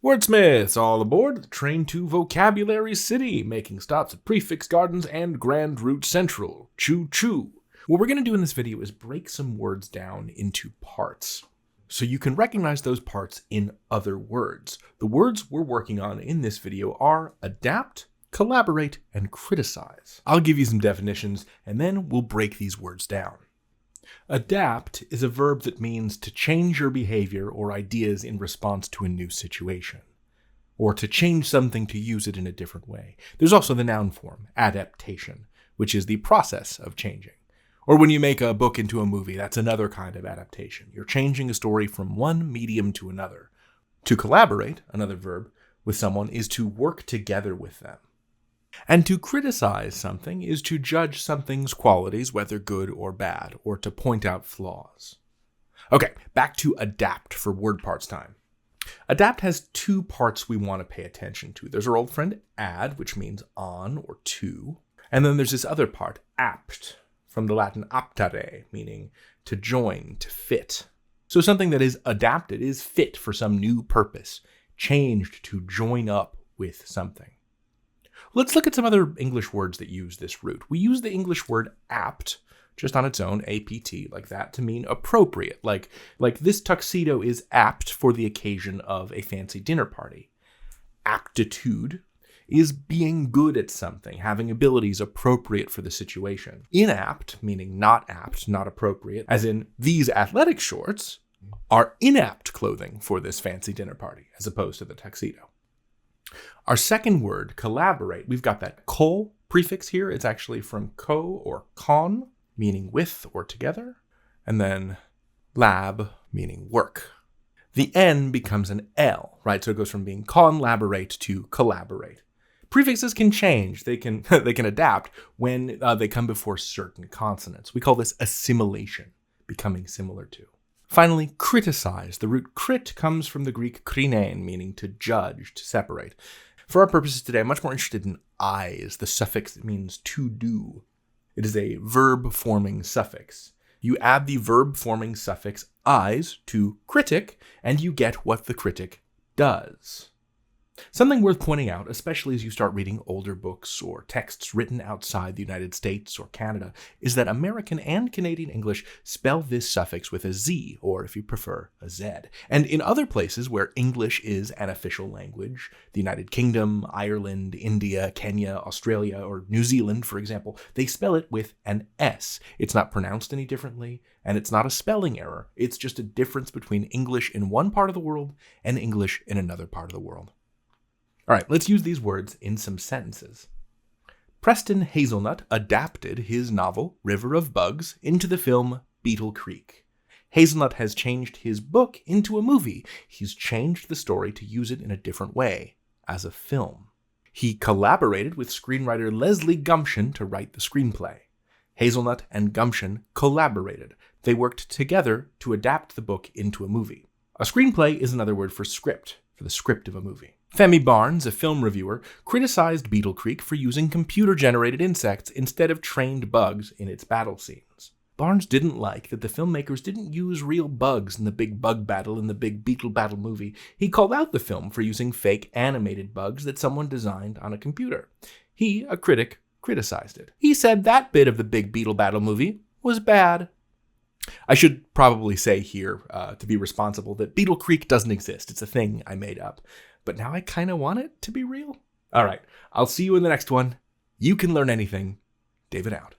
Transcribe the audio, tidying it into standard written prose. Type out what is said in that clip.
Wordsmiths, all aboard the train to Vocabulary City, making stops at Prefix Gardens and Grand Route Central. Choo-choo. What we're going to do in this video is break some words down into parts, so you can recognize those parts in other words. The words we're working on in this video are adapt, collaborate, and criticize. I'll give you some definitions, and then we'll break these words down. Adapt is a verb that means to change your behavior or ideas in response to a new situation, or to change something to use it in a different way. There's also the noun form, adaptation, which is the process of changing. Or when you make a book into a movie, that's another kind of adaptation. You're changing a story from one medium to another. To collaborate, another verb, with someone is to work together with them. And to criticize something is to judge something's qualities, whether good or bad, or to point out flaws. Okay, back to adapt for word parts time. Adapt has two parts we want to pay attention to. There's our old friend add, which means on or to. And then there's this other part, apt, from the Latin aptare, meaning to join, to fit. So something that is adapted is fit for some new purpose, changed to join up with something. Let's look at some other English words that use this root. We use the English word apt, just on its own, apt, like that, to mean appropriate. Like this tuxedo is apt for the occasion of a fancy dinner party. Aptitude is being good at something, having abilities appropriate for the situation. Inapt, meaning not apt, not appropriate, as in these athletic shorts are inapt clothing for this fancy dinner party, as opposed to the tuxedo. Our second word, collaborate, we've got that col prefix here. It's actually from co or con, meaning with or together, and then lab, meaning work. The N becomes an L, right? So it goes from being conlaborate to collaborate. Prefixes can change. They can adapt when they come before certain consonants. We call this assimilation, becoming similar to. Finally, criticize. The root crit comes from the Greek krinein, meaning to judge, to separate. For our purposes today, I'm much more interested in eyes, the suffix that means to do. It is a verb-forming suffix. You add the verb-forming suffix eyes to critic, and you get what the critic does. Something worth pointing out, especially as you start reading older books or texts written outside the United States or Canada, is that American and Canadian English spell this suffix with a Z, or if you prefer, a Z. And in other places where English is an official language, the United Kingdom, Ireland, India, Kenya, Australia, or New Zealand, for example, they spell it with an S. It's not pronounced any differently, and it's not a spelling error. It's just a difference between English in one part of the world and English in another part of the world. All right, let's use these words in some sentences. Preston Hazelnut adapted his novel, River of Bugs, into the film Beetle Creek. Hazelnut has changed his book into a movie. He's changed the story to use it in a different way, as a film. He collaborated with screenwriter Leslie Gumption to write the screenplay. Hazelnut and Gumption collaborated. They worked together to adapt the book into a movie. A screenplay is another word for script, for the script of a movie. Femi Barnes, a film reviewer, criticized Beetle Creek for using computer-generated insects instead of trained bugs in its battle scenes. Barnes didn't like that the filmmakers didn't use real bugs in the big bug battle in the big beetle battle movie. He called out the film for using fake animated bugs that someone designed on a computer. He, a critic, criticized it. He said that bit of the big beetle battle movie was bad. I should probably say here, to be responsible, that Beetle Creek doesn't exist. It's a thing I made up. But now I kind of want it to be real. All right, I'll see you in the next one. You can learn anything. David out.